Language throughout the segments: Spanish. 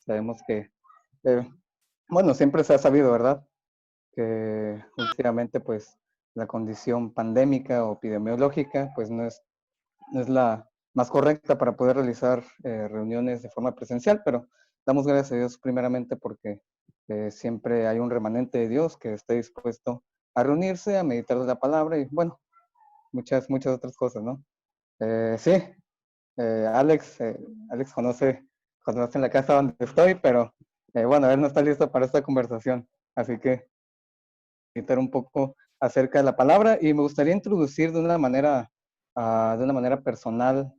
Sabemos que, bueno, siempre se ha sabido, ¿verdad? Que últimamente, pues, la condición pandémica o epidemiológica, pues, no es la más correcta para poder realizar reuniones de forma presencial, pero damos gracias a Dios primeramente porque siempre hay un remanente de Dios que esté dispuesto a reunirse, a meditar de la palabra y, bueno, muchas otras cosas, ¿no? Sí, Alex conoce la casa donde estoy, pero bueno, él no está listo para esta conversación, así que meditar un poco acerca de la palabra y me gustaría introducir de una manera personal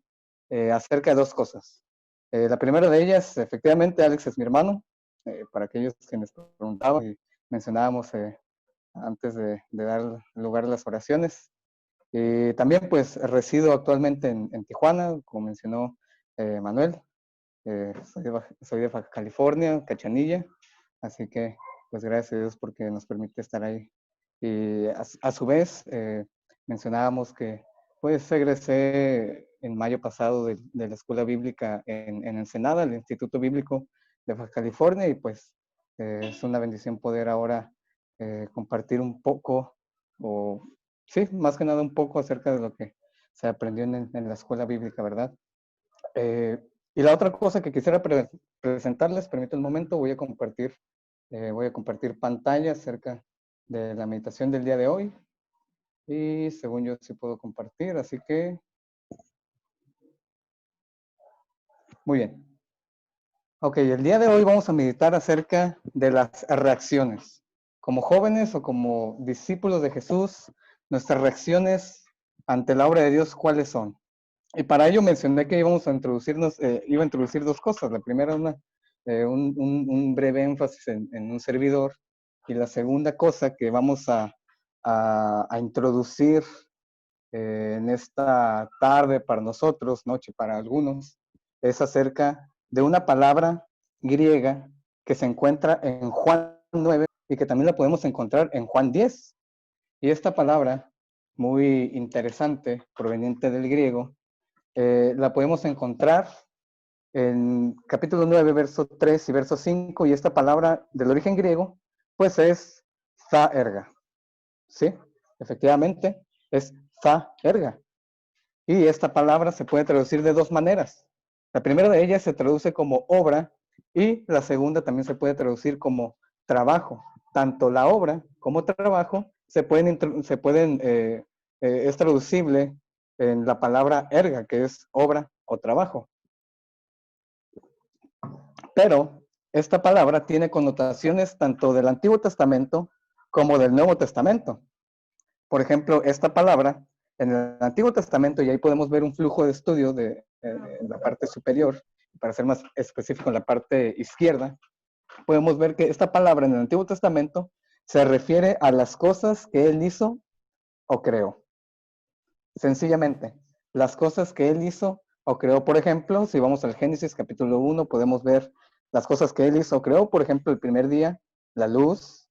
acerca de dos cosas. La primera de ellas, efectivamente, Alex es mi hermano, para aquellos que nos preguntaban y mencionábamos antes de dar lugar a las oraciones. También pues resido actualmente en Tijuana, como mencionó Manuel. Soy de Baja California, Cachanilla, así que pues gracias a Dios porque nos permite estar ahí. Y a su vez mencionábamos que pues egresé en mayo pasado de la escuela bíblica en Ensenada, el Instituto Bíblico de Baja California, y pues es una bendición poder ahora compartir un poco, o sí, más que nada un poco acerca de lo que se aprendió en la escuela bíblica, ¿verdad? Eh, y la otra cosa que quisiera presentarles, permítame un momento, voy a compartir pantalla acerca de la meditación del día de hoy. Y según yo sí puedo compartir, así que muy bien. Ok, el día de hoy vamos a meditar acerca de las reacciones. Como jóvenes o como discípulos de Jesús, nuestras reacciones ante la obra de Dios, ¿cuáles son? Y para ello mencioné que íbamos a iba a introducir dos cosas. La primera, un breve énfasis en un servidor. Y la segunda cosa que vamos a introducir en esta tarde para nosotros, noche para algunos, es acerca de una palabra griega que se encuentra en Juan 9 y que también la podemos encontrar en Juan 10. Y esta palabra, muy interesante, proveniente del griego, la podemos encontrar en capítulo 9, verso 3 y verso 5, y esta palabra del origen griego, pues es za-erga, ¿sí? Efectivamente, es za-erga. Y esta palabra se puede traducir de dos maneras. La primera de ellas se traduce como obra y la segunda también se puede traducir como trabajo. Tanto la obra como trabajo es traducible en la palabra erga, que es obra o trabajo. Pero esta palabra tiene connotaciones tanto del Antiguo Testamento como del Nuevo Testamento. Por ejemplo, esta palabra en el Antiguo Testamento, y ahí podemos ver un flujo de estudio en la parte superior, para ser más específico en la parte izquierda, podemos ver que esta palabra en el Antiguo Testamento se refiere a las cosas que él hizo o creó. Sencillamente, las cosas que él hizo o creó. Por ejemplo, si vamos al Génesis capítulo 1, podemos ver las cosas que él hizo o creó. Por ejemplo, el primer día, la luz;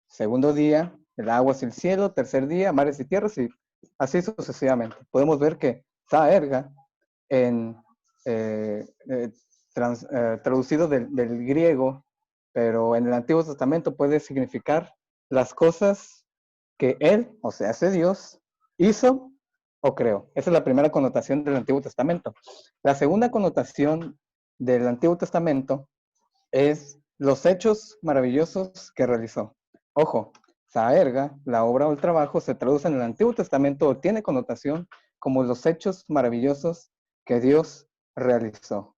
segundo día, el agua y el cielo; tercer día, mares y tierras, y así sucesivamente. Podemos ver que Zaerga, en, traducido del griego, pero en el Antiguo Testamento puede significar las cosas que él, o sea, ese Dios, hizo o creó. Esa es la primera connotación del Antiguo Testamento. La segunda connotación del Antiguo Testamento es los hechos maravillosos que realizó. Ojo, Zaerga, la obra o el trabajo, se traduce en el Antiguo Testamento o tiene connotación como los hechos maravillosos que Dios realizó.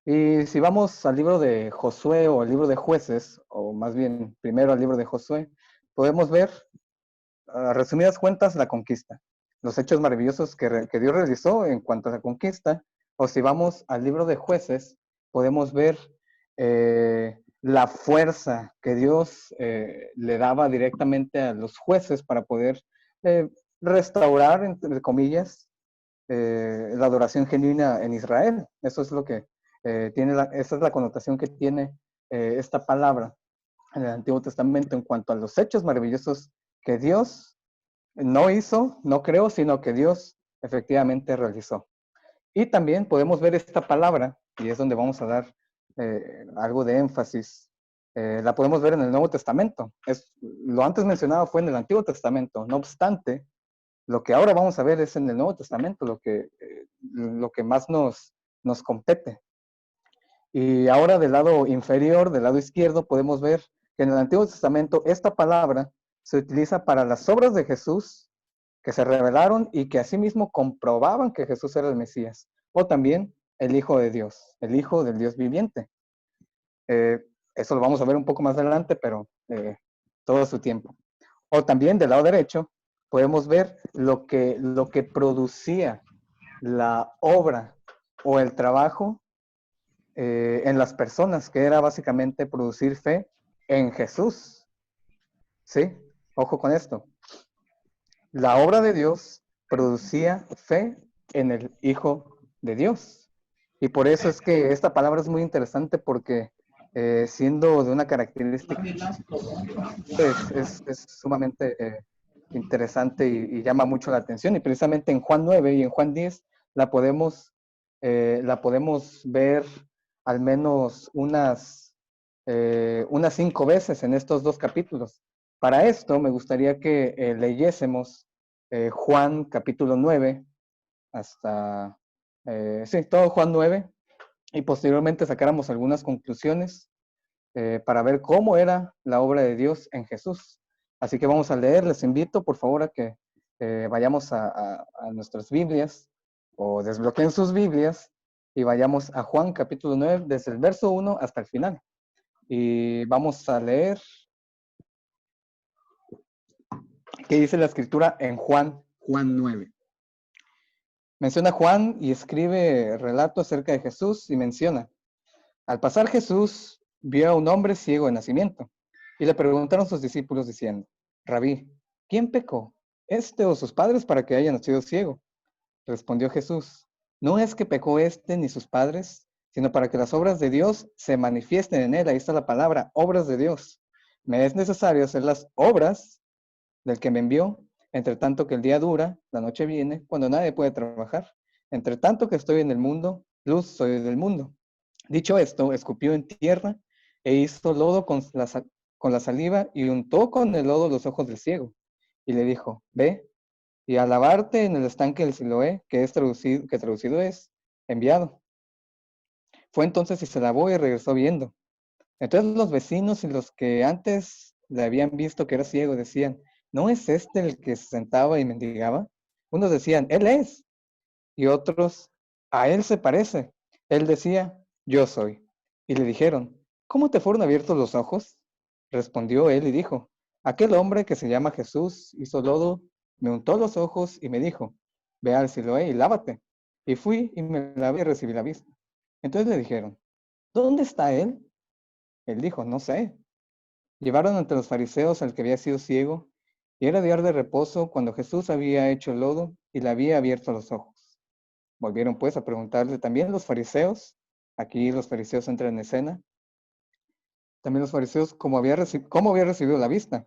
Y si vamos al libro de Josué o al libro de Jueces, o más bien primero al libro de Josué, podemos ver, a resumidas cuentas, la conquista, los hechos maravillosos que Dios realizó en cuanto a la conquista. O si vamos al libro de Jueces, podemos ver la fuerza que Dios le daba directamente a los jueces para poder restaurar, entre comillas, la adoración genuina en Israel. Eso es lo que esa es la connotación que tiene esta palabra en el Antiguo Testamento en cuanto a los hechos maravillosos que Dios no hizo, no creó, sino que Dios efectivamente realizó. Y también podemos ver esta palabra, y es donde vamos a dar algo de énfasis. La podemos ver en el Nuevo Testamento. Lo antes mencionado fue en el Antiguo Testamento. No obstante, lo que ahora vamos a ver es en el Nuevo Testamento, lo que más nos compete. Y ahora del lado inferior, del lado izquierdo, podemos ver que en el Antiguo Testamento esta palabra se utiliza para las obras de Jesús que se revelaron y que asimismo comprobaban que Jesús era el Mesías, o también el Hijo de Dios, el Hijo del Dios viviente. Eso lo vamos a ver un poco más adelante, pero todo su tiempo. O también del lado derecho podemos ver lo que producía la obra o el trabajo en las personas, que era básicamente producir fe en Jesús. ¿Sí? Ojo con esto. La obra de Dios producía fe en el Hijo de Dios. Y por eso es que esta palabra es muy interesante porque siendo de una característica, es sumamente interesante y llama mucho la atención. Y precisamente en Juan 9 y en Juan 10 la podemos ver al menos unas 5 veces en estos 2 capítulos. Para esto me gustaría que leyésemos Juan capítulo 9 hasta, sí, todo Juan 9 y posteriormente sacáramos algunas conclusiones para ver cómo era la obra de Dios en Jesús. Así que vamos a leer, les invito por favor a que vayamos a nuestras Biblias o desbloqueen sus Biblias y vayamos a Juan capítulo 9 desde el verso 1 hasta el final. Y vamos a leer qué dice la escritura en Juan 9. Menciona Juan y escribe relato acerca de Jesús y menciona: al pasar Jesús vio a un hombre ciego de nacimiento y le preguntaron sus discípulos diciendo: Rabí, ¿quién pecó, este o sus padres, para que haya nacido ciego? Respondió Jesús: no es que pecó este ni sus padres, sino para que las obras de Dios se manifiesten en él. Ahí está la palabra, obras de Dios. Me es necesario hacer las obras del que me envió, entre tanto que el día dura, la noche viene, cuando nadie puede trabajar. Entre tanto que estoy en el mundo, luz soy del mundo. Dicho esto, escupió en tierra e hizo lodo con la saliva y untó con el lodo los ojos del ciego. Y le dijo: ve y a lavarte en el estanque del Siloé, que traducido es enviado. Fue entonces y se lavó y regresó viendo. Entonces los vecinos y los que antes le habían visto que era ciego decían: ¿no es este el que se sentaba y mendigaba? Unos decían: él es. Y otros: a él se parece. Él decía: yo soy. Y le dijeron: ¿cómo te fueron abiertos los ojos? Respondió él y dijo: aquel hombre que se llama Jesús hizo lodo, me untó los ojos y me dijo: ve al Siloé y lávate. Y fui y me lavé y recibí la vista. Entonces le dijeron: ¿dónde está él? Él dijo: no sé. Llevaron ante los fariseos al que había sido ciego, y era día de reposo cuando Jesús había hecho el lodo y le había abierto los ojos. Volvieron pues a preguntarle también los fariseos, aquí los fariseos entran en escena, también los fariseos cómo había recibido la vista.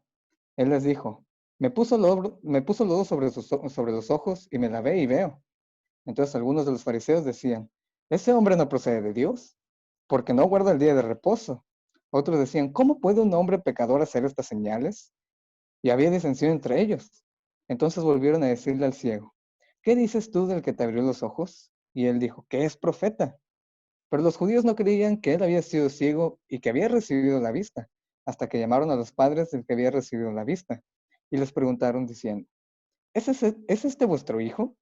Él les dijo: me puso lodo sobre los ojos y me lavé y veo. Entonces algunos de los fariseos decían: ese hombre no procede de Dios, porque no guarda el día de reposo. Otros decían: ¿cómo puede un hombre pecador hacer estas señales? Y había disensión entre ellos. Entonces volvieron a decirle al ciego: ¿qué dices tú del que te abrió los ojos? Y él dijo: que es profeta. Pero los judíos no creían que él había sido ciego y que había recibido la vista, hasta que llamaron a los padres del que había recibido la vista, y les preguntaron diciendo: ¿es este vuestro hijo,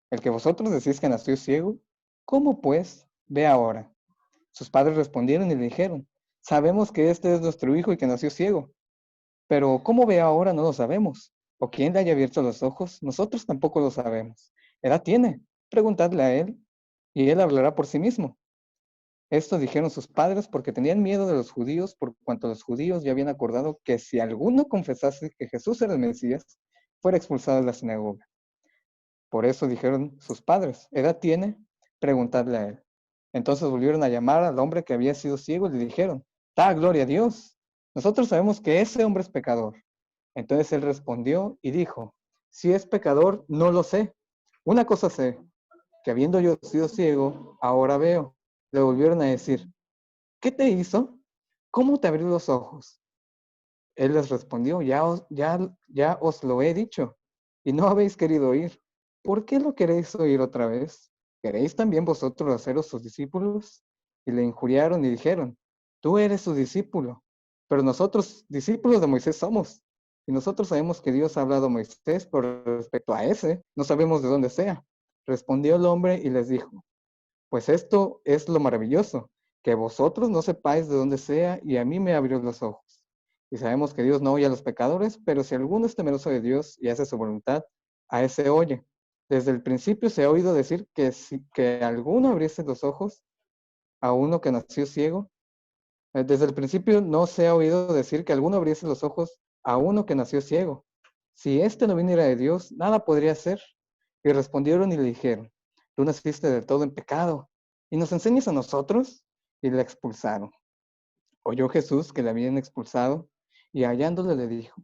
el que vosotros decís que nació ciego? ¿Cómo pues ve ahora? Sus padres respondieron y le dijeron: sabemos que este es nuestro hijo y que nació ciego, pero cómo ve ahora no lo sabemos. O quién le haya abierto los ojos, nosotros tampoco lo sabemos. ¿Edad tiene? Preguntadle a él, y él hablará por sí mismo. Esto dijeron sus padres porque tenían miedo de los judíos, por cuanto los judíos ya habían acordado que si alguno confesase que Jesús era el Mesías, fuera expulsado de la sinagoga. Por eso dijeron sus padres: ¿edad tiene? Preguntadle a él. Entonces volvieron a llamar al hombre que había sido ciego y le dijeron: da gloria a Dios. Nosotros sabemos que ese hombre es pecador. Entonces él respondió y dijo: si es pecador, no lo sé. Una cosa sé, que habiendo yo sido ciego, ahora veo. Le volvieron a decir: ¿qué te hizo? ¿Cómo te abrió los ojos? Él les respondió, ya os lo he dicho, y no habéis querido oír. ¿Por qué lo queréis oír otra vez? ¿Queréis también vosotros haceros sus discípulos? Y le injuriaron y dijeron, tú eres su discípulo, pero nosotros discípulos de Moisés somos. Y nosotros sabemos que Dios ha hablado a Moisés, pero respecto a ese, no sabemos de dónde sea. Respondió el hombre y les dijo, pues esto es lo maravilloso, que vosotros no sepáis de dónde sea, y a mí me abrió los ojos. Y sabemos que Dios no oye a los pecadores, pero si alguno es temeroso de Dios y hace su voluntad, a ese oye. Desde el principio se ha oído decir que si que alguno abriese los ojos a uno que nació ciego, desde el principio no se ha oído decir que alguno abriese los ojos a uno que nació ciego. Si éste no viniera de Dios, nada podría hacer. Y respondieron y le dijeron, tú naciste del todo en pecado, y nos enseñas a nosotros, y le expulsaron. Oyó Jesús que le habían expulsado, y hallándole le dijo,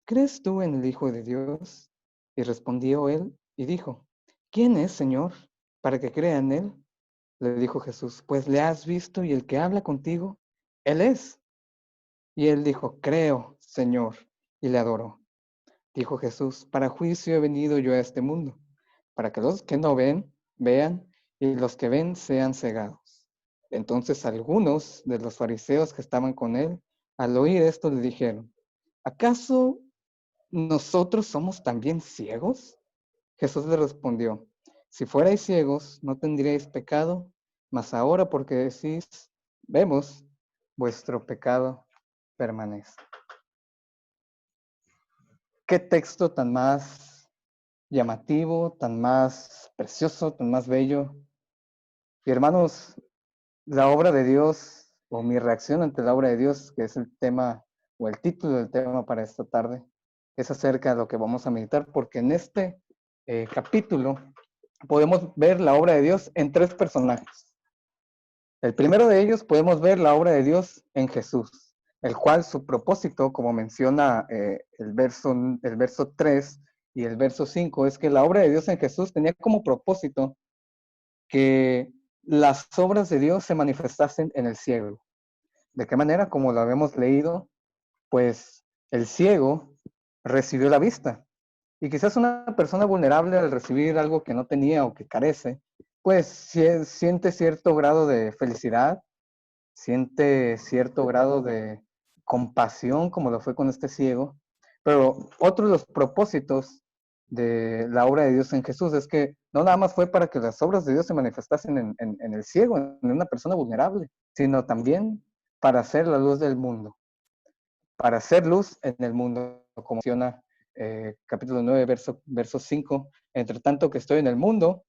¿crees tú en el Hijo de Dios? Y respondió él y dijo, ¿quién es, Señor, para que crea en él? Le dijo Jesús, pues le has visto y el que habla contigo, él es. Y él dijo, creo, Señor, y le adoró. Dijo Jesús, para juicio he venido yo a este mundo, para que los que no ven, vean, y los que ven sean cegados. Entonces algunos de los fariseos que estaban con él, al oír esto, le dijeron, ¿acaso nosotros somos también ciegos? Jesús le respondió, si fuerais ciegos, no tendríais pecado, mas ahora porque decís, vemos, vuestro pecado permanece. ¿Qué texto tan más llamativo, tan más precioso, tan más bello? Y hermanos, la obra de Dios, o mi reacción ante la obra de Dios, que es el tema o el título del tema para esta tarde, es acerca de lo que vamos a meditar, porque en este capítulo podemos ver la obra de Dios en tres personajes. El primero de ellos podemos ver la obra de Dios en Jesús, el cual su propósito, como menciona el verso 3 y el verso 5, es que la obra de Dios en Jesús tenía como propósito que las obras de Dios se manifestasen en el ciego. ¿De qué manera? Como lo habíamos leído, pues el ciego recibió la vista. Y quizás una persona vulnerable al recibir algo que no tenía o que carece, pues siente cierto grado de felicidad, siente cierto grado de compasión, como lo fue con este ciego. Pero otro de los propósitos de la obra de Dios en Jesús es que no nada más fue para que las obras de Dios se manifestasen en el ciego, en una persona vulnerable, sino también para hacer la luz del mundo, para hacer luz en el mundo, como menciona capítulo 9, verso 5. Entre tanto que estoy en el mundo,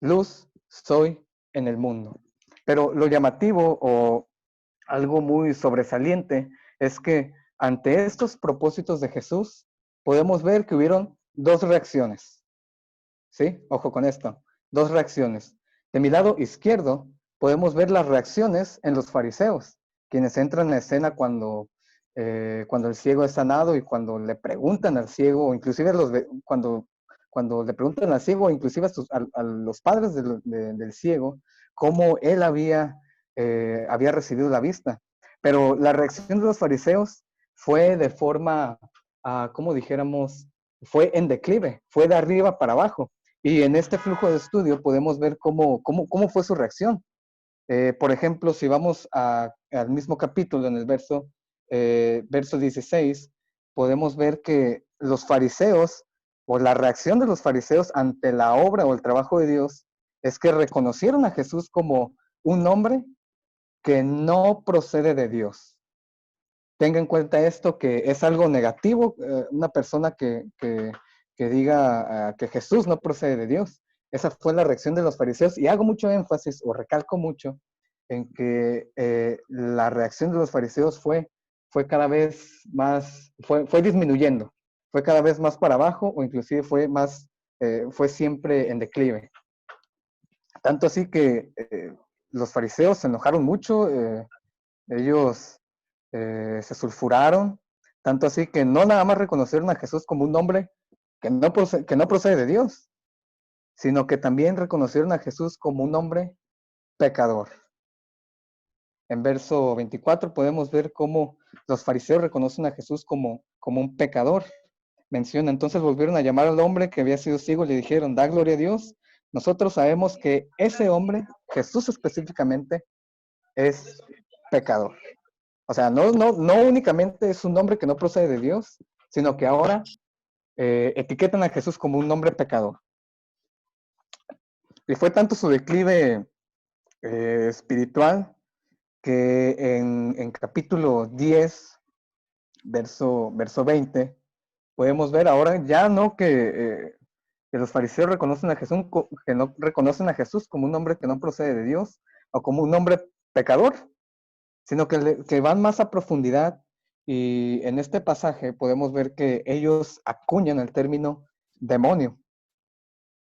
luz soy en el mundo. Pero lo llamativo o algo muy sobresaliente es que ante estos propósitos de Jesús podemos ver que hubieron dos reacciones. ¿Sí? Ojo con esto. Dos reacciones. De mi lado izquierdo podemos ver las reacciones en los fariseos, quienes entran en la escena cuando el ciego es sanado y cuando le preguntan al ciego, o inclusive cuando le preguntan al ciego, inclusive a los padres del ciego, cómo él había recibido la vista. Pero la reacción de los fariseos fue de forma, como dijéramos, fue en declive, fue de arriba para abajo. Y en este flujo de estudio podemos ver cómo fue su reacción. Por ejemplo, si vamos al mismo capítulo, en el verso 16, podemos ver que los fariseos, o la reacción de los fariseos ante la obra o el trabajo de Dios, es que reconocieron a Jesús como un hombre que no procede de Dios. Tenga en cuenta esto, que es algo negativo, una persona que diga que Jesús no procede de Dios. Esa fue la reacción de los fariseos, y hago mucho énfasis o recalco mucho en que la reacción de los fariseos fue cada vez más, fue disminuyendo, fue cada vez más para abajo, o inclusive fue siempre en declive. Tanto así que los fariseos se enojaron mucho, ellos se sulfuraron, tanto así que no nada más reconocieron a Jesús como un hombre que no procede de Dios, sino que también reconocieron a Jesús como un hombre pecador. en verso 24 podemos ver cómo los fariseos reconocen a Jesús como un pecador. Menciona, entonces volvieron a llamar al hombre que había sido ciego y le dijeron, da gloria a Dios. Nosotros sabemos que ese hombre, Jesús específicamente, es pecador. O sea, no únicamente es un hombre que no procede de Dios, sino que ahora etiquetan a Jesús como un hombre pecador. Y fue tanto su declive espiritual que en capítulo 10, verso 20, podemos ver ahora ya no que los fariseos reconocen a Jesús, que no reconocen a Jesús como un hombre que no procede de Dios o como un hombre pecador, sino que van más a profundidad, y en este pasaje podemos ver que ellos acuñan el término demonio.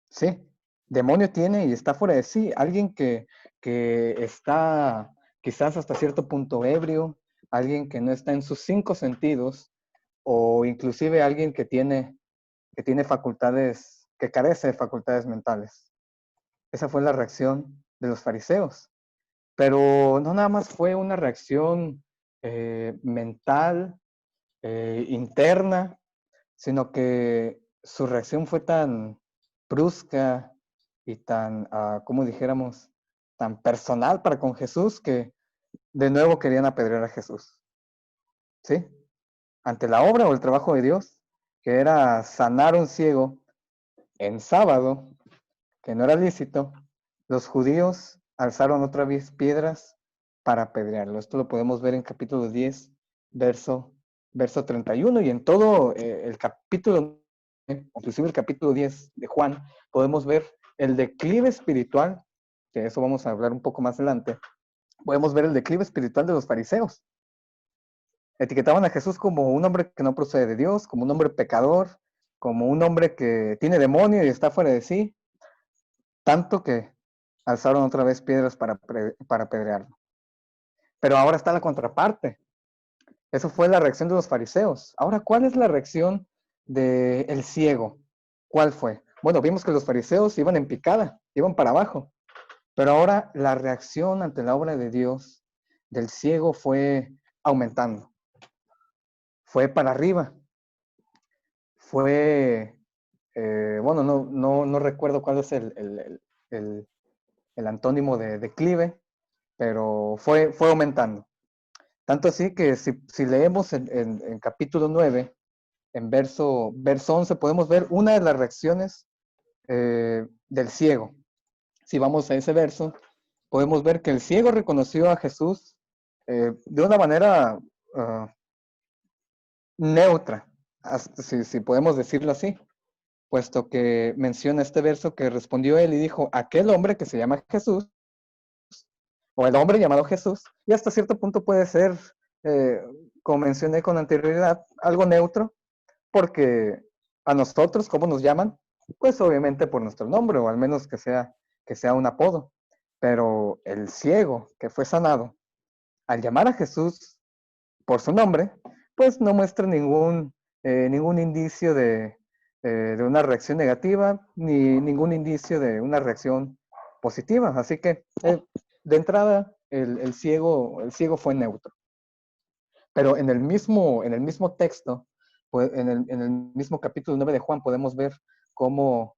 Sí, demonio tiene y está fuera de sí, alguien que está quizás hasta cierto punto ebrio, alguien que no está en sus cinco sentidos, o inclusive alguien que tiene facultades, que carece de facultades mentales. Esa fue la reacción de los fariseos. Pero no nada más fue una reacción mental, interna, sino que su reacción fue tan brusca y tan, como dijéramos, tan personal para con Jesús que de nuevo querían apedrear a Jesús. ¿Sí? Ante la obra o el trabajo de Dios, que era sanar a un ciego en sábado, que no era lícito, los judíos alzaron otra vez piedras para apedrearlo. Esto lo podemos ver en capítulo 10, verso 31, y en todo el capítulo, inclusive el capítulo 10 de Juan, podemos ver el declive espiritual, que eso vamos a hablar un poco más adelante. Podemos ver el declive espiritual de los fariseos. Etiquetaban a Jesús como un hombre que no procede de Dios, como un hombre pecador, como un hombre que tiene demonio y está fuera de sí, tanto que alzaron otra vez piedras para apedrearlo. Pero ahora está la contraparte. Eso fue la reacción de los fariseos. Ahora, ¿cuál es la reacción del ciego? ¿Cuál fue? Bueno, vimos que los fariseos iban en picada, iban para abajo. Pero ahora la reacción ante la obra de Dios del ciego fue aumentando. Fue para arriba. Fue, bueno, no recuerdo cuál es el antónimo de declive, pero fue aumentando. Tanto así que si leemos en capítulo 9, en verso 11, podemos ver una de las reacciones del ciego. Si vamos a ese verso, podemos ver que el ciego reconoció a Jesús de una manera neutra, si podemos decirlo así, puesto que menciona este verso que respondió él y dijo, aquel hombre que se llama Jesús, o el hombre llamado Jesús, y hasta cierto punto puede ser, como mencioné con anterioridad, algo neutro, porque a nosotros, ¿cómo nos llaman? Pues obviamente por nuestro nombre, o al menos que sea un apodo. Pero el ciego que fue sanado, al llamar a Jesús por su nombre, pues no muestra ningún indicio de una reacción negativa, ni ningún indicio de una reacción positiva. Así que de entrada el ciego fue neutro. Pero en el mismo texto, pues, en el mismo capítulo 9 de Juan, podemos ver cómo,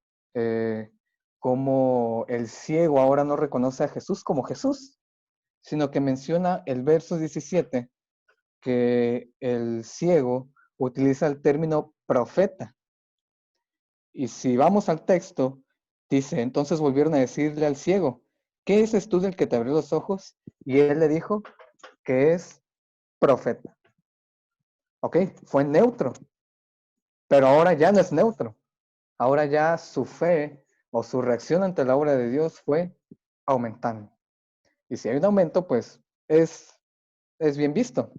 cómo el ciego ahora no reconoce a Jesús como Jesús, sino que menciona el verso 17, que el ciego utiliza el término profeta. Y si vamos al texto, dice, entonces volvieron a decirle al ciego, ¿qué dices tú del que te abrió los ojos? Y él le dijo que es profeta. Ok, fue neutro, pero ahora ya no es neutro. Ahora ya su fe o su reacción ante la obra de Dios fue aumentando. Y si hay un aumento, pues es bien visto.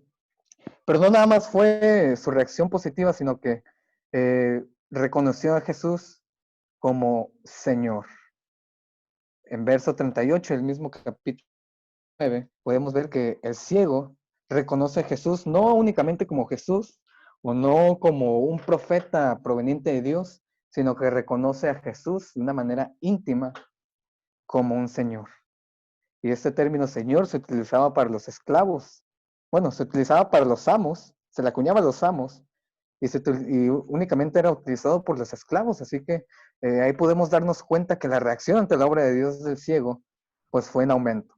Pero no nada más fue su reacción positiva, sino que reconoció a Jesús como Señor. En verso 38, el mismo capítulo 9, podemos ver que el ciego reconoce a Jesús no únicamente como Jesús o no como un profeta proveniente de Dios, sino que reconoce a Jesús de una manera íntima como un Señor. Y este término señor se utilizaba para los esclavos. Bueno, se utilizaba para los amos, se le acuñaba a los amos y únicamente era utilizado por los esclavos. Así que ahí podemos darnos cuenta que la reacción ante la obra de Dios del ciego pues fue en aumento.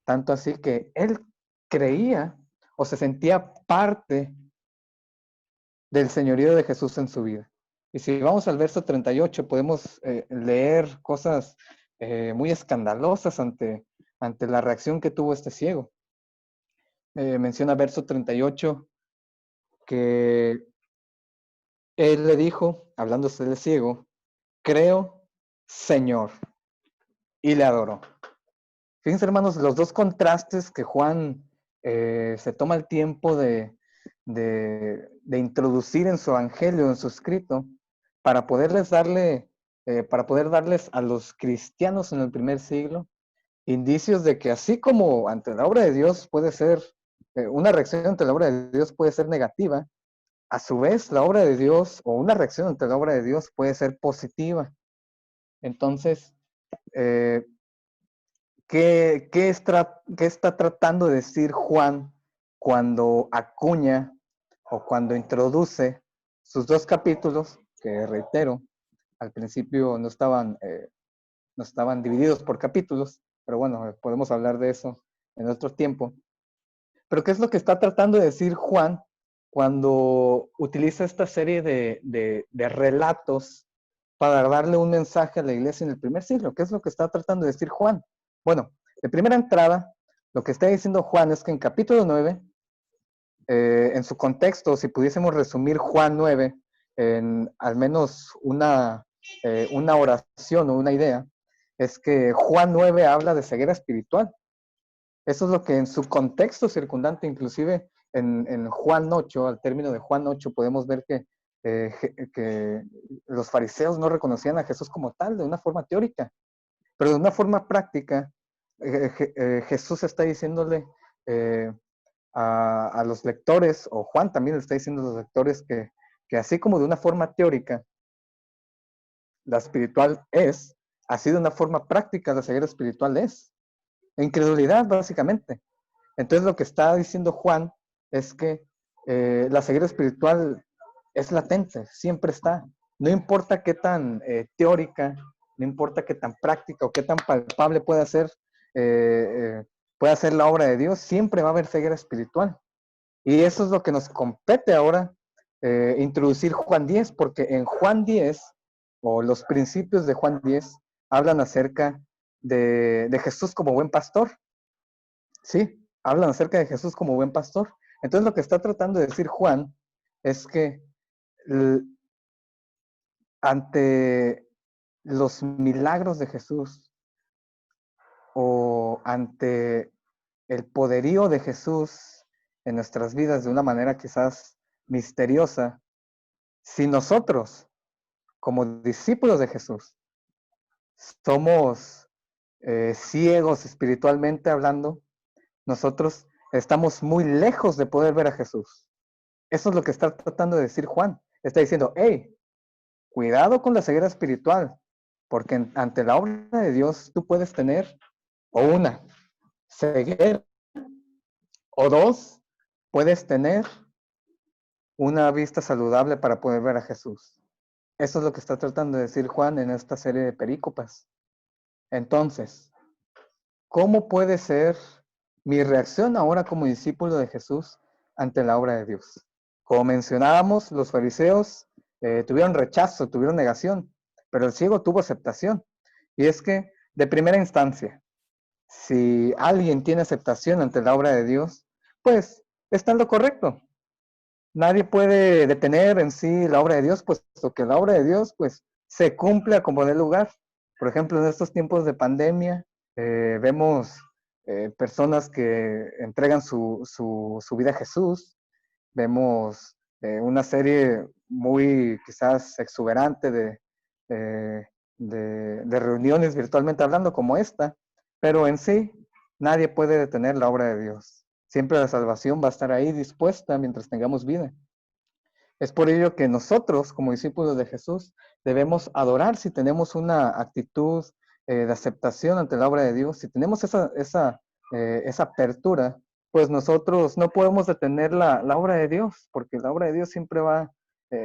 Tanto así que él creía o se sentía parte del señorío de Jesús en su vida. Y si vamos al verso 38, podemos leer cosas muy escandalosas ante la reacción que tuvo este ciego. Menciona verso 38 que él le dijo, hablándose del ciego, creo, Señor, y le adoró. Fíjense, hermanos, los dos contrastes que Juan se toma el tiempo de introducir en su evangelio, en su escrito, para poder darles a los cristianos en el primer siglo indicios de que así como ante la obra de Dios puede ser, una reacción ante la obra de Dios puede ser negativa, a su vez la obra de Dios o una reacción ante la obra de Dios puede ser positiva. Entonces, eh, ¿qué está tratando de decir Juan cuando acuña o cuando introduce sus dos capítulos, que reitero, al principio no estaban divididos por capítulos, pero bueno, podemos hablar de eso en otro tiempo. Pero ¿qué es lo que está tratando de decir Juan cuando utiliza esta serie de relatos para darle un mensaje a la iglesia en el primer siglo? ¿Qué es lo que está tratando de decir Juan? Bueno, de primera entrada, lo que está diciendo Juan es que en capítulo 9, en su contexto, si pudiésemos resumir Juan 9 en al menos una oración o una idea, es que Juan 9 habla de ceguera espiritual. Eso es lo que en su contexto circundante, inclusive en Juan 8, al término de Juan 8, podemos ver que los fariseos no reconocían a Jesús como tal de una forma teórica, pero de una forma práctica, Jesús está diciéndole a los lectores, o Juan también le está diciendo a los lectores que así como de una forma teórica la espiritual es, así de una forma práctica la ceguera espiritual es. Incredulidad, básicamente. Entonces lo que está diciendo Juan es que la ceguera espiritual es latente, siempre está. No importa qué tan teórica, no importa qué tan práctica o qué tan palpable pueda ser la obra de Dios, siempre va a haber ceguera espiritual. Y eso es lo que nos compete ahora, introducir Juan 10, porque en Juan 10, o los principios de Juan 10, hablan acerca de Jesús como buen pastor. Sí, hablan acerca de Jesús como buen pastor. Entonces lo que está tratando de decir Juan es que ante los milagros de Jesús o ante el poderío de Jesús en nuestras vidas de una manera quizás misteriosa, si nosotros, como discípulos de Jesús, somos ciegos espiritualmente hablando, nosotros estamos muy lejos de poder ver a Jesús. Eso es lo que está tratando de decir Juan. Está diciendo, hey, cuidado con la ceguera espiritual, porque ante la obra de Dios tú puedes tener, o una, ceguera, o dos, puedes tener una vista saludable para poder ver a Jesús. Eso es lo que está tratando de decir Juan en esta serie de perícopas. Entonces, ¿cómo puede ser mi reacción ahora como discípulo de Jesús ante la obra de Dios? Como mencionábamos, los fariseos tuvieron rechazo, tuvieron negación, pero el ciego tuvo aceptación. Y es que, de primera instancia, si alguien tiene aceptación ante la obra de Dios, pues está en lo correcto. Nadie puede detener en sí la obra de Dios, puesto que la obra de Dios, pues, se cumple a como dé lugar. Por ejemplo, en estos tiempos de pandemia, vemos personas que entregan su vida a Jesús, vemos una serie muy quizás exuberante de reuniones virtualmente hablando como esta, pero en sí nadie puede detener la obra de Dios. Siempre la salvación va a estar ahí dispuesta mientras tengamos vida. Es por ello que nosotros, como discípulos de Jesús, debemos adorar si tenemos una actitud de aceptación ante la obra de Dios, si tenemos esa apertura, pues nosotros no podemos detener la obra de Dios, porque la obra de Dios siempre va a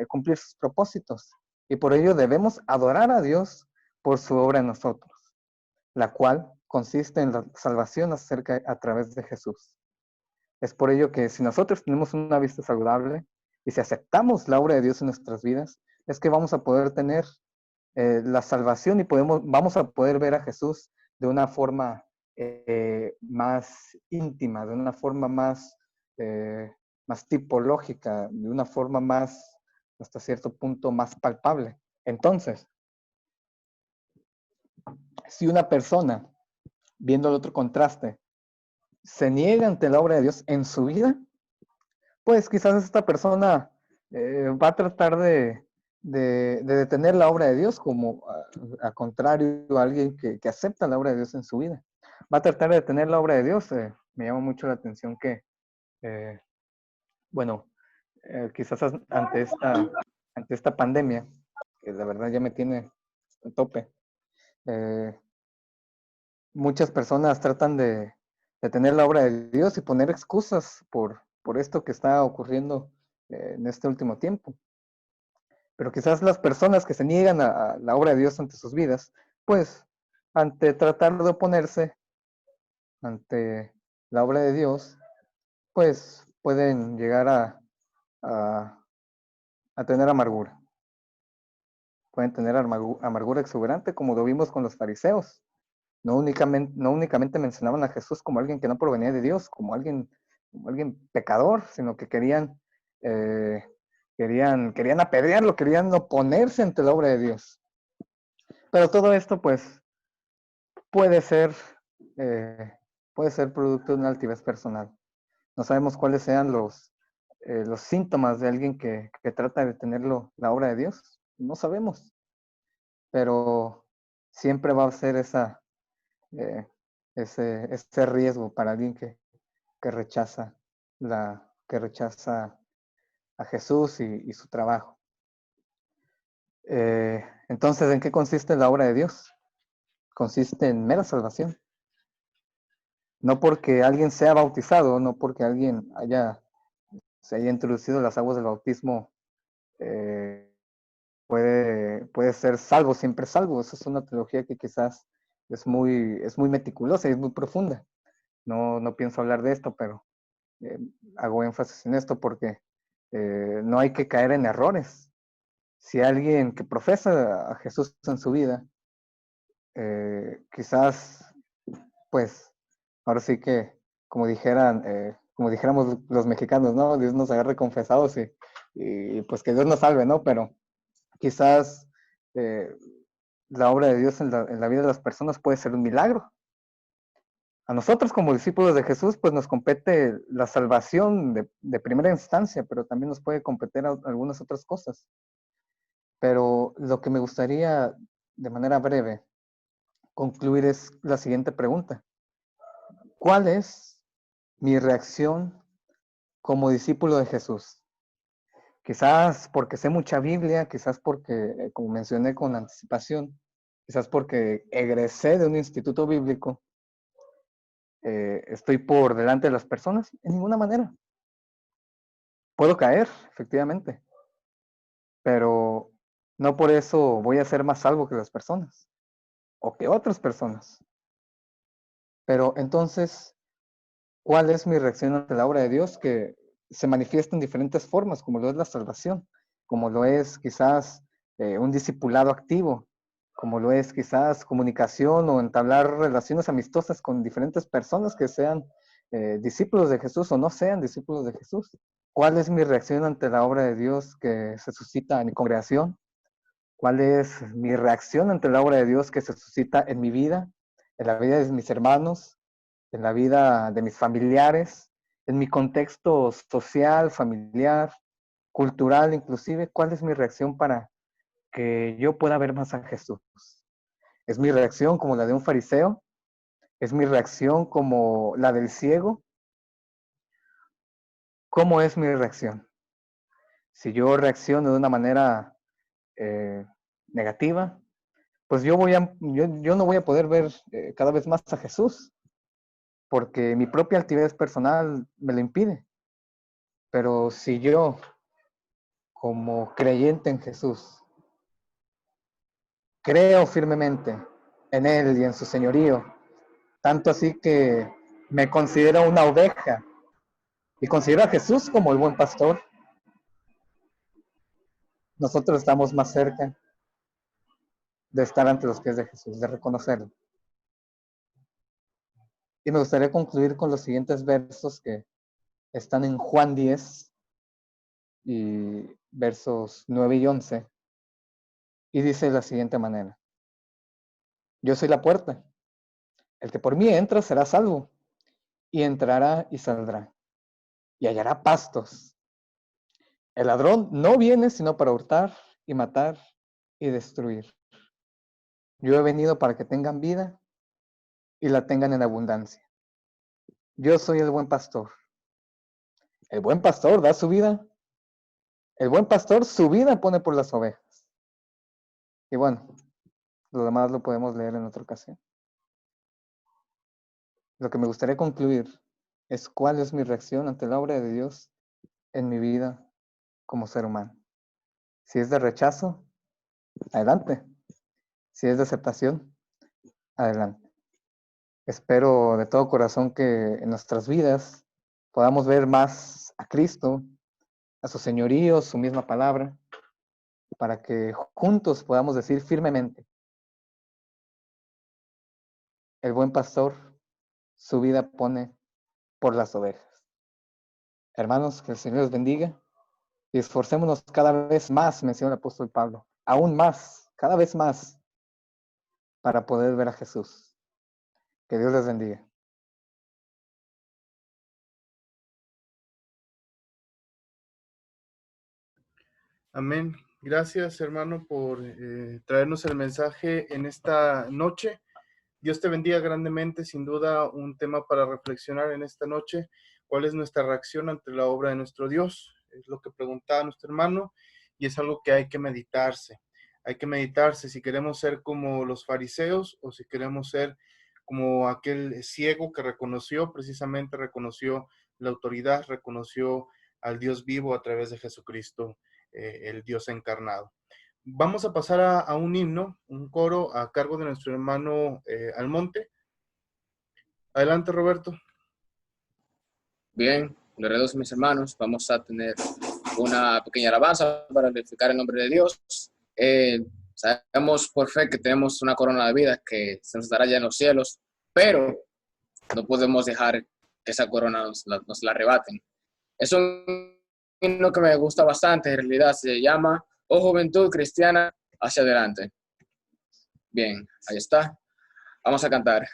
cumplir sus propósitos. Y por ello debemos adorar a Dios por su obra en nosotros, la cual consiste en la salvación a través de Jesús. Es por ello que si nosotros tenemos una vista saludable y si aceptamos la obra de Dios en nuestras vidas, es que vamos a poder tener la salvación y vamos a poder ver a Jesús de una forma más íntima, de una forma más tipológica, de una forma más, hasta cierto punto, más palpable. Entonces, si una persona, viendo el otro contraste, se niega ante la obra de Dios en su vida, pues quizás esta persona va a tratar de detener la obra de Dios, como a contrario a alguien que acepta la obra de Dios en su vida. Va a tratar de detener la obra de Dios. Me llama mucho la atención que, eh, bueno, quizás ante esta pandemia, que la verdad ya me tiene a tope, eh, muchas personas tratan de detener la obra de Dios y poner excusas por esto que está ocurriendo en este último tiempo. Pero quizás las personas que se niegan a la obra de Dios ante sus vidas, pues ante tratar de oponerse ante la obra de Dios, pues pueden llegar a, a tener amargura. Pueden tener amargura exuberante, como lo vimos con los fariseos. No únicamente mencionaban a Jesús como alguien que no provenía de Dios, como alguien pecador, sino que eh, querían apedrearlo, querían oponerse ante la obra de Dios. Pero todo esto, pues, puede ser, eh, puede ser producto de una altivez personal. No sabemos cuáles sean los síntomas de alguien que trata de tenerlo la obra de Dios. No sabemos, pero siempre va a ser eh, ese riesgo para alguien que rechaza que rechaza a Jesús y su trabajo. Entonces, ¿en qué consiste la obra de Dios? Consiste en mera salvación. No porque alguien sea bautizado, no porque alguien se haya introducido las aguas del bautismo, eh, puede ser salvo, siempre salvo. Esa es una teología que quizás es muy meticulosa y es muy profunda. No pienso hablar de esto, pero hago énfasis en esto porque no hay que caer en errores. Si alguien que profesa a Jesús en su vida, quizás, pues, ahora sí que, como dijéramos los mexicanos, ¿no? Dios nos agarre confesados y pues que Dios nos salve, ¿no? Pero quizás eh, la obra de Dios en la vida de las personas puede ser un milagro. A nosotros como discípulos de Jesús, pues nos compete la salvación de primera instancia, pero también nos puede competir algunas otras cosas. Pero lo que me gustaría, de manera breve, concluir es la siguiente pregunta. ¿Cuál es mi reacción como discípulo de Jesús? Quizás porque sé mucha Biblia, quizás porque, como mencioné con anticipación, quizás porque egresé de un instituto bíblico, estoy por delante de las personas, en ninguna manera. Puedo caer, efectivamente, pero no por eso voy a ser más salvo que las personas o que otras personas. Pero entonces, ¿cuál es mi reacción ante la obra de Dios que se manifiesta en diferentes formas, como lo es la salvación, como lo es quizás un discipulado activo, como lo es quizás comunicación o entablar relaciones amistosas con diferentes personas que sean discípulos de Jesús o no sean discípulos de Jesús? ¿Cuál es mi reacción ante la obra de Dios que se suscita en mi congregación? ¿Cuál es mi reacción ante la obra de Dios que se suscita en mi vida, en la vida de mis hermanos, en la vida de mis familiares, en mi contexto social, familiar, cultural inclusive? ¿Cuál es mi reacción para que yo pueda ver más a Jesús? ¿Es mi reacción como la de un fariseo? ¿Es mi reacción como la del ciego? ¿Cómo es mi reacción? Si yo reacciono de una manera negativa, pues yo no voy a poder ver cada vez más a Jesús, porque mi propia altivez personal me lo impide. Pero si yo, como creyente en Jesús, creo firmemente en Él y en su señorío, tanto así que me considero una oveja y considero a Jesús como el buen pastor, nosotros estamos más cerca de estar ante los pies de Jesús, de reconocerlo. Y me gustaría concluir con los siguientes versos que están en Juan 10 y versos 9 y 11. Y dice de la siguiente manera: yo soy la puerta. El que por mí entra será salvo, y entrará y saldrá, y hallará pastos. El ladrón no viene sino para hurtar y matar y destruir. Yo he venido para que tengan vida y la tengan en abundancia. Yo soy el buen pastor. El buen pastor da su vida. El buen pastor su vida pone por las ovejas. Y bueno, lo demás lo podemos leer en otra ocasión. Lo que me gustaría concluir es cuál es mi reacción ante la obra de Dios en mi vida como ser humano. Si es de rechazo, adelante. Si es de aceptación, adelante. Espero de todo corazón que en nuestras vidas podamos ver más a Cristo, a su señorío, su misma palabra, para que juntos podamos decir firmemente: el buen pastor su vida pone por las ovejas. Hermanos, que el Señor los bendiga y esforcémonos cada vez más, menciona el apóstol Pablo, aún más, cada vez más, para poder ver a Jesús. Que Dios les bendiga. Amén. Gracias, hermano, por traernos el mensaje en esta noche. Dios te bendiga grandemente, sin duda un tema para reflexionar en esta noche. ¿Cuál es nuestra reacción ante la obra de nuestro Dios? Es lo que preguntaba nuestro hermano y es algo que hay que meditarse. Hay que meditarse si queremos ser como los fariseos o si queremos ser como aquel ciego que precisamente reconoció la autoridad, reconoció al Dios vivo a través de Jesucristo, el Dios encarnado. Vamos a pasar a un himno, un coro a cargo de nuestro hermano Almonte. Adelante, Roberto. Bien, guerreros mis hermanos, vamos a tener una pequeña alabanza para glorificar el nombre de Dios. Sabemos por fe que tenemos una corona de vida que se nos dará ya en los cielos, pero no podemos dejar que esa corona nos la arrebaten. Es un himno que me gusta bastante, en realidad se llama Oh Juventud Cristiana, hacia adelante. Bien, ahí está. Vamos a cantar.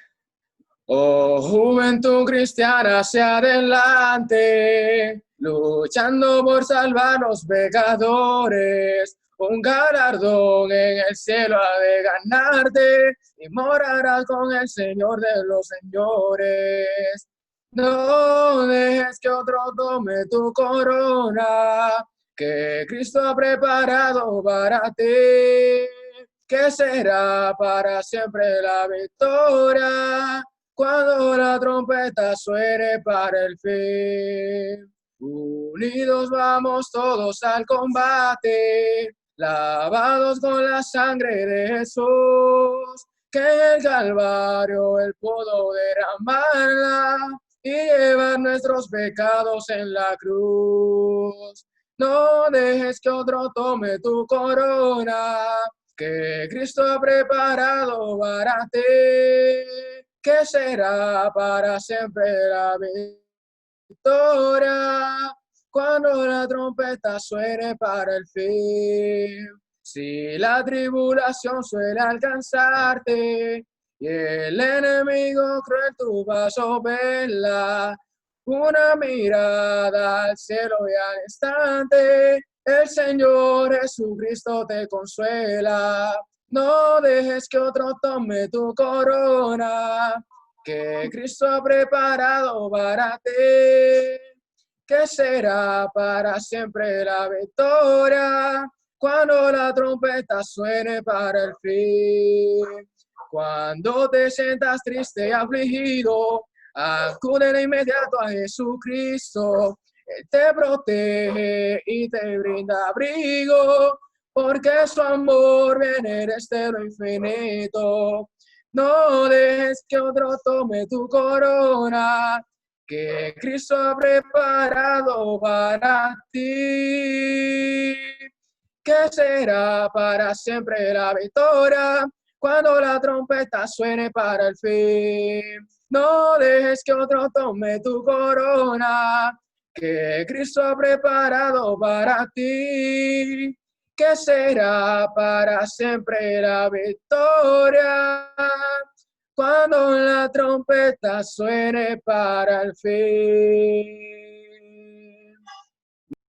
Oh juventud cristiana hacia adelante, luchando por salvar los pecadores. Un galardón en el cielo ha de ganarte y morarás con el Señor de los señores. No dejes que otro tome tu corona, que Cristo ha preparado para ti, que será para siempre la victoria cuando la trompeta suene para el fin. Unidos vamos todos al combate, lavados con la sangre de Jesús, que en el Calvario Él pudo derramarla y llevar nuestros pecados en la cruz. No dejes que otro tome tu corona, que Cristo ha preparado para ti, que será para siempre la victoria cuando la trompeta suene para el fin. Si la tribulación suele alcanzarte y el enemigo cruel tu vaso vela, una mirada al cielo y al instante el Señor Jesucristo te consuela. No dejes que otro tome tu corona, que Cristo ha preparado para ti, que será para siempre la victoria cuando la trompeta suene para el fin. Cuando te sientas triste y afligido, acude de inmediato a Jesucristo. Él te protege y te brinda abrigo, porque su amor viene desde lo infinito. No dejes que otro tome tu corona, que Cristo ha preparado para ti, que será para siempre la victoria cuando la trompeta suene para el fin. No dejes que otro tome tu corona, que Cristo ha preparado para ti, que será para siempre la victoria cuando la trompeta suene para el fin.